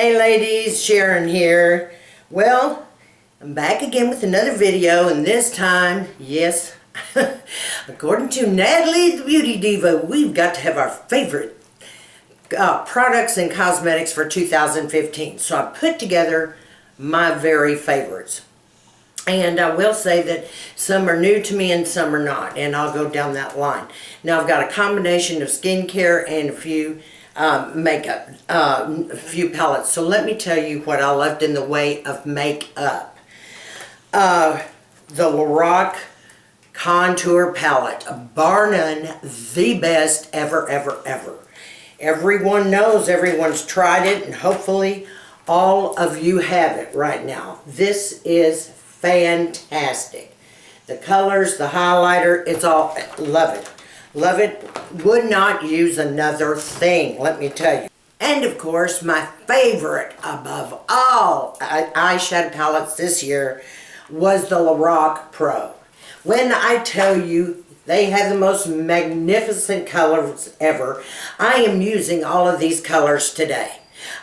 Hey ladies, Sharon here. Well, I'm back again with another video, and this time, yes, according to Natalie the Beauty Diva, we've got to have our favorite products and cosmetics for 2015. So I put together my very favorites. And I will say that some are new to me and some are not, and I'll go down that line. Now I've got a combination of skincare and a few makeup, a few palettes. So let me tell you what I left in the way of makeup. The Lorac Contour Palette, bar none, the best ever, ever, ever. Everyone knows, everyone's tried it, and hopefully all of you have it right now. This is fantastic. The colors, the highlighter, it's all, love it. Love it. Would not use another thing, let me tell you. And of course, my favorite above all eyeshadow palettes this year was the Lorac Pro. When I tell you they have the most magnificent colors ever, I am using all of these colors today.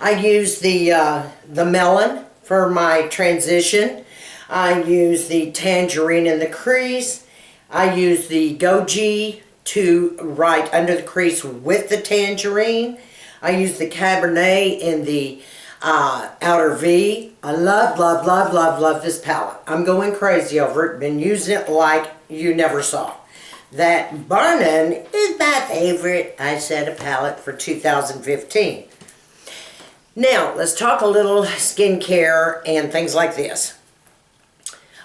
I use the melon for my transition. I use the tangerine in the crease. I use the goji to write under the crease with the tangerine. I use the Cabernet in the outer V. I love, love, love, love, love this palette. I'm going crazy over it. Been using it like you never saw. That bar none is my favorite eyeshadow palette for 2015. Now, let's talk a little skincare and things like this.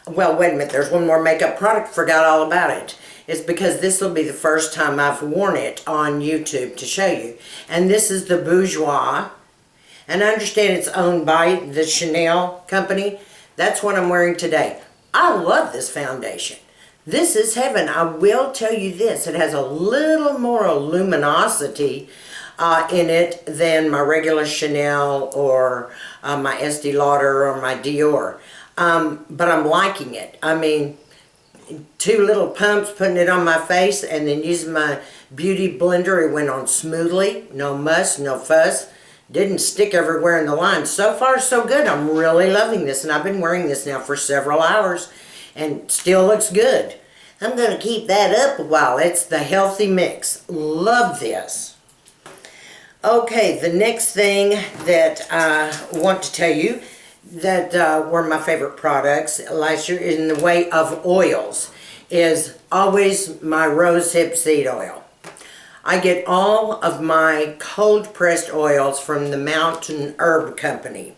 Well, wait a minute. There's one more makeup product. Forgot all about it. It's because this will be the first time I've worn it on YouTube to show you. And this is the Bourjois. And I understand it's owned by the Chanel company. That's what I'm wearing today. I love this foundation. This is heaven. I will tell you this. It has a little more luminosity in it than my regular Chanel or my Estee Lauder or my Dior. But I'm liking it. I mean, 2 little pumps, putting it on my face, and then using my beauty blender, it went on smoothly. No muss, no fuss. Didn't stick everywhere in the line. So far, so good. I'm really loving this, and I've been wearing this now for several hours, and still looks good. I'm going to keep that up a while. It's the Healthy Mix. Love this. Okay, the next thing that I want to tell you that were my favorite products last year in the way of oils is always my rosehip seed oil. I get all of my cold pressed oils from the Mountain Herb Company.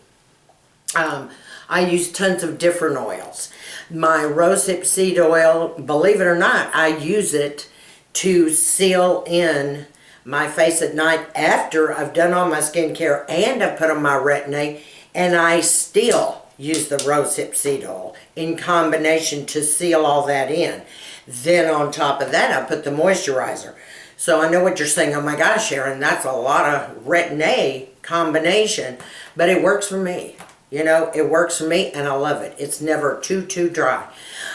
I use tons of different oils. My rosehip seed oil, believe it or not, I use it to seal in my face at night after I've done all my skincare and I've put on my retin-A. And I still use the rosehip seed oil in combination to seal all that in. Then on top of that, I put the moisturizer. So I know what you're saying, oh my gosh, Sharon, that's a lot of retin-A combination. But it works for me. You know, it works for me and I love it. It's never too dry.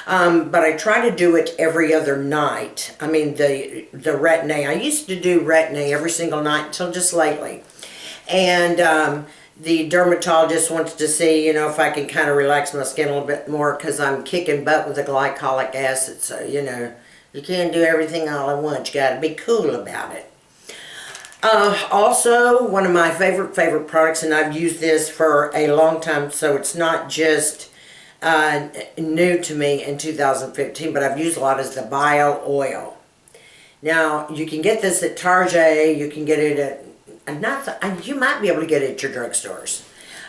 But I try to do it every other night. I mean, the retin-A. I used to do retin-A every single night until just lately. And the dermatologist wants to see, you know, if I can kind of relax my skin a little bit more because I'm kicking butt with the glycolic acid. So, you know, you can't do everything all at once. You got to be cool about it. Also, one of my favorite products, and I've used this for a long time, so it's not just new to me in 2015, but I've used a lot, is the Bio Oil. Now, you can get this at Target. You can get it at you might be able to get it at your drugstores,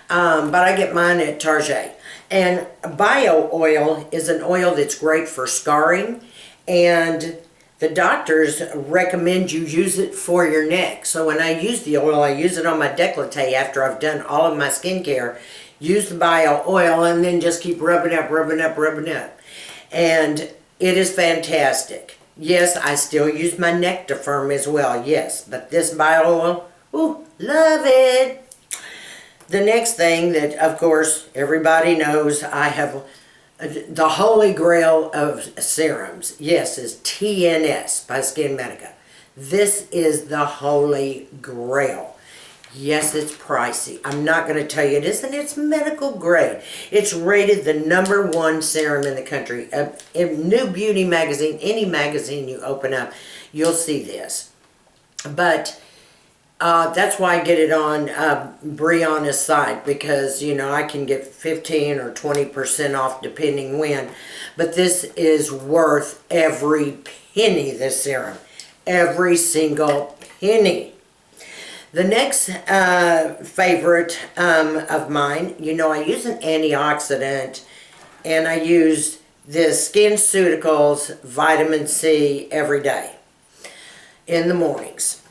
but I get mine at Target. And Bio Oil is an oil that's great for scarring, and the doctors recommend you use it for your neck. So when I use the oil, I use it on my décolleté after I've done all of my skincare. Use the Bio Oil and then just keep rubbing up, rubbing up, rubbing up. And it is fantastic. Yes, I still use my neck to firm as well, yes. But this Bio Oil, ooh, love it. The next thing that, of course, everybody knows, I have the holy grail of serums. Yes, is TNS by Skin Medica. This is the holy grail. Yes, it's pricey. I'm not going to tell you it isn't. It's medical grade. It's rated the #1 serum in the country. In New Beauty magazine, any magazine you open up, you'll see this. But that's why I get it on Brianna's site, because, you know, I can get 15 or 20% off depending when. But this is worth every penny, this serum. Every single penny. The next favorite of mine, you know, I use an antioxidant, and I use this SkinCeuticals Vitamin C every day in the mornings.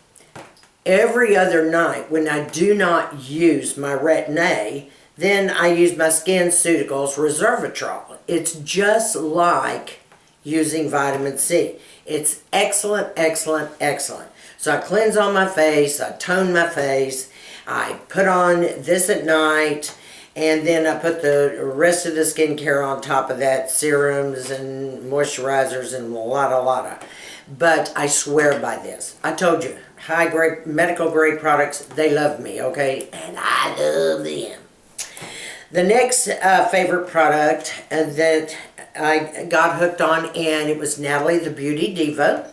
Every other night, when I do not use my Retin-A, then I use my SkinCeuticals Resveratrol. It's just like using vitamin C. It's excellent, excellent, excellent. So I cleanse on my face, I tone my face, I put on this at night, and then I put the rest of the skincare on top of that, serums and moisturizers and lotta. But I swear by this. I told you, high grade, medical grade products, they love me, okay? And I love them. The next favorite product that I got hooked on, and it was Natalie the Beauty Diva,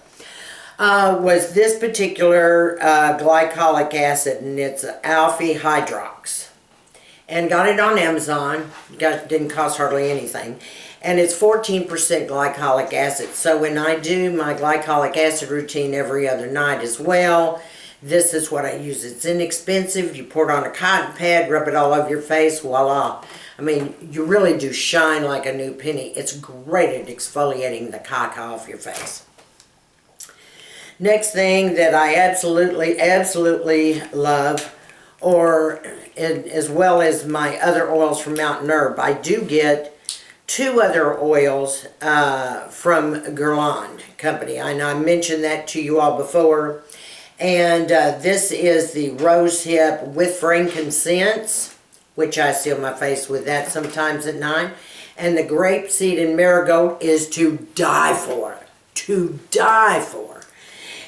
was this particular glycolic acid, and it's Alpha Hydrox. And got it on Amazon. Didn't cost hardly anything. And it's 14% glycolic acid. So when I do my glycolic acid routine every other night as well, this is what I use. It's inexpensive. You pour it on a cotton pad, rub it all over your face, voila. I mean, you really do shine like a new penny. It's great at exfoliating the caca off your face. Next thing that I absolutely love, or as well as my other oils from Mountain Herb, I do get 2 other oils from Guerlain Company. I know I mentioned that to you all before. And this is the Rose Hip with frankincense, which I seal my face with that sometimes at night. And the grapeseed and marigold is to die for. To die for.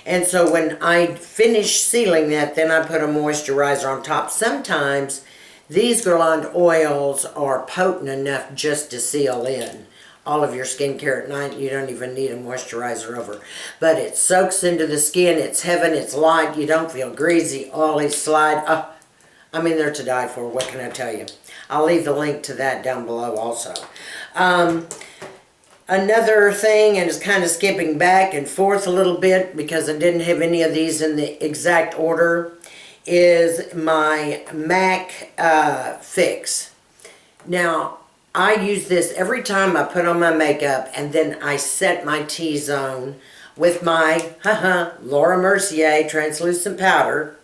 And so when I finish sealing that, then I put a moisturizer on top. Sometimes these Guerlain oils are potent enough just to seal in all of your skincare at night. You don't even need a moisturizer over. But it soaks into the skin. It's heaven. It's light. You don't feel greasy, oily, slide. Oh, I mean, they're to die for. What can I tell you? I'll leave the link to that down below also. Another thing, and it's kind of skipping back and forth a little bit because I didn't have any of these in the exact order, is my MAC Fix. Now, I use this every time I put on my makeup, and then I set my T-zone with my Laura Mercier translucent powder.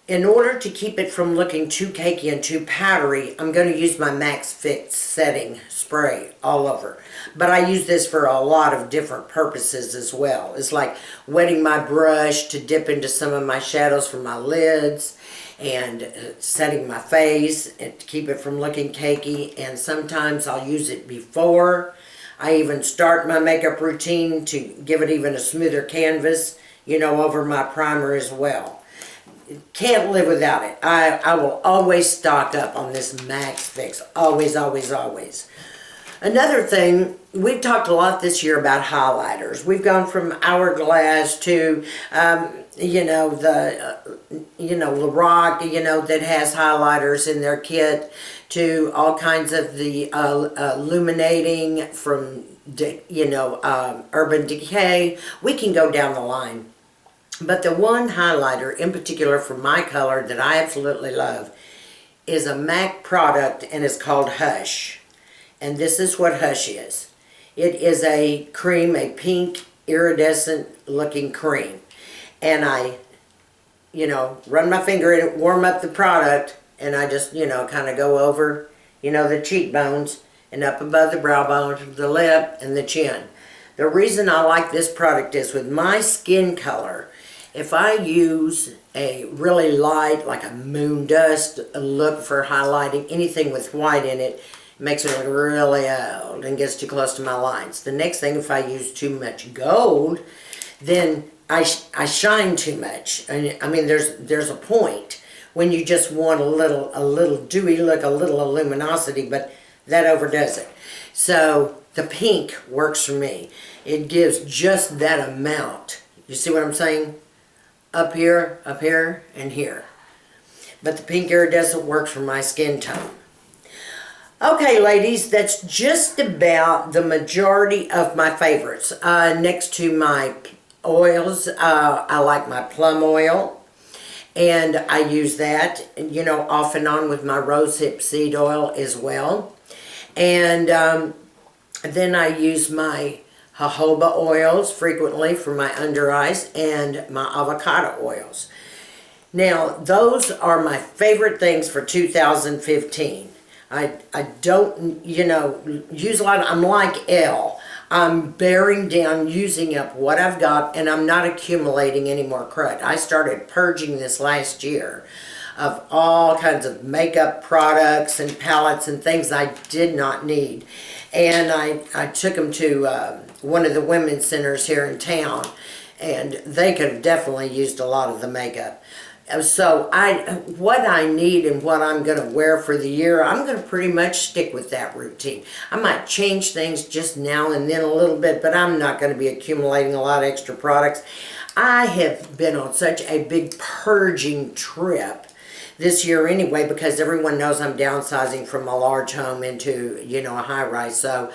In order to keep it from looking too cakey and too powdery, I'm going to use my MAC Fix setting spray all over. But I use this for a lot of different purposes as well. It's like wetting my brush to dip into some of my shadows for my lids, and setting my face and to keep it from looking cakey. And sometimes I'll use it before I even start my makeup routine to give it even a smoother canvas, you know, over my primer as well. Can't live without it. I will always stock up on this MAC Fix. Always, always, always. Another thing, we've talked a lot this year about highlighters. We've gone from Hourglass to, Lorac, that has highlighters in their kit, to all kinds of the illuminating from, Urban Decay. We can go down the line. But the one highlighter in particular for my color that I absolutely love is a MAC product, and it's called Hush. And this is what Hush is. It is a cream, a pink iridescent looking cream. And I, run my finger in it, warm up the product, and I just, kind of go over, the cheekbones and up above the brow bone, the lip, and the chin. The reason I like this product is with my skin color, if I use a really light, like a moon dust look for highlighting, anything with white in it, makes it look really old and gets too close to my lines. The next thing, if I use too much gold, then I shine too much. I mean, there's a point when you just want a little dewy look, a little luminosity, but that overdoes it. So the pink works for me. It gives just that amount. You see what I'm saying? Up here, and here. But the pink iridescent works for my skin tone. Okay, ladies, that's just about the majority of my favorites. Next to my oils, I like my plum oil. And I use that, you know, off and on with my rosehip seed oil as well. And then I use my jojoba oils frequently for my under eyes and my avocado oils. Now, those are my favorite things for 2015. I don't, you know, use a lot of, I'm like Elle. I'm bearing down, using up what I've got, and I'm not accumulating any more crud. I started purging this last year of all kinds of makeup products and palettes and things I did not need. And I took them to one of the women's centers here in town, and they could have definitely used a lot of the makeup. So what I need and what I'm going to wear for the year, I'm going to pretty much stick with that routine. I might change things just now and then a little bit, but I'm not going to be accumulating a lot of extra products. I have been on such a big purging trip this year anyway, because everyone knows I'm downsizing from a large home into, you know, a high-rise. So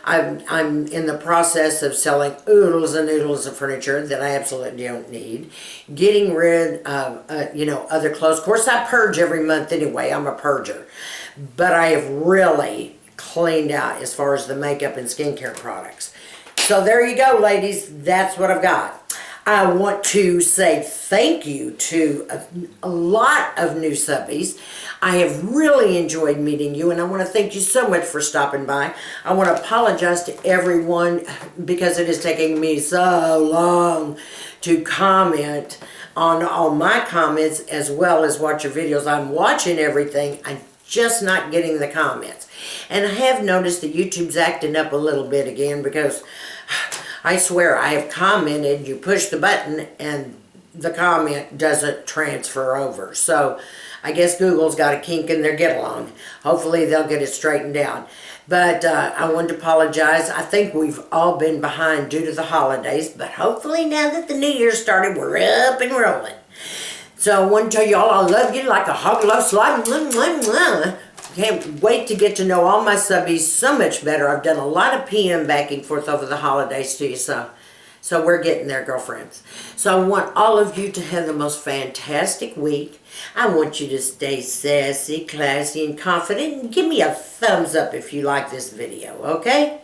I'm in the process of selling oodles and oodles of furniture that I absolutely don't need. Getting rid of, you know, other clothes. Of course, I purge every month anyway. I'm a purger. But I have really cleaned out as far as the makeup and skincare products. So there you go, ladies. That's what I've got. I want to say thank you to a lot of new subbies. I have really enjoyed meeting you, and I want to thank you so much for stopping by. I want to apologize to everyone because it is taking me so long to comment on all my comments as well as watch your videos. I'm watching everything. I'm just not getting the comments. And I have noticed that YouTube's acting up a little bit again because I swear I have commented, you push the button and the comment doesn't transfer over. So I guess Google's got a kink in their get-along. Hopefully they'll get it straightened out. But I wanted to apologize. I think we've all been behind due to the holidays, but hopefully now that the new year started, we're up and rolling. So I want to tell you all I love you like a hog loves slime. Can't wait to get to know all my subbies so much better. I've done a lot of PM back and forth over the holidays to you, so we're getting there, girlfriends. So I want all of you to have the most fantastic week. I want you to stay sassy, classy, and confident. And give me a thumbs up if you like this video, okay?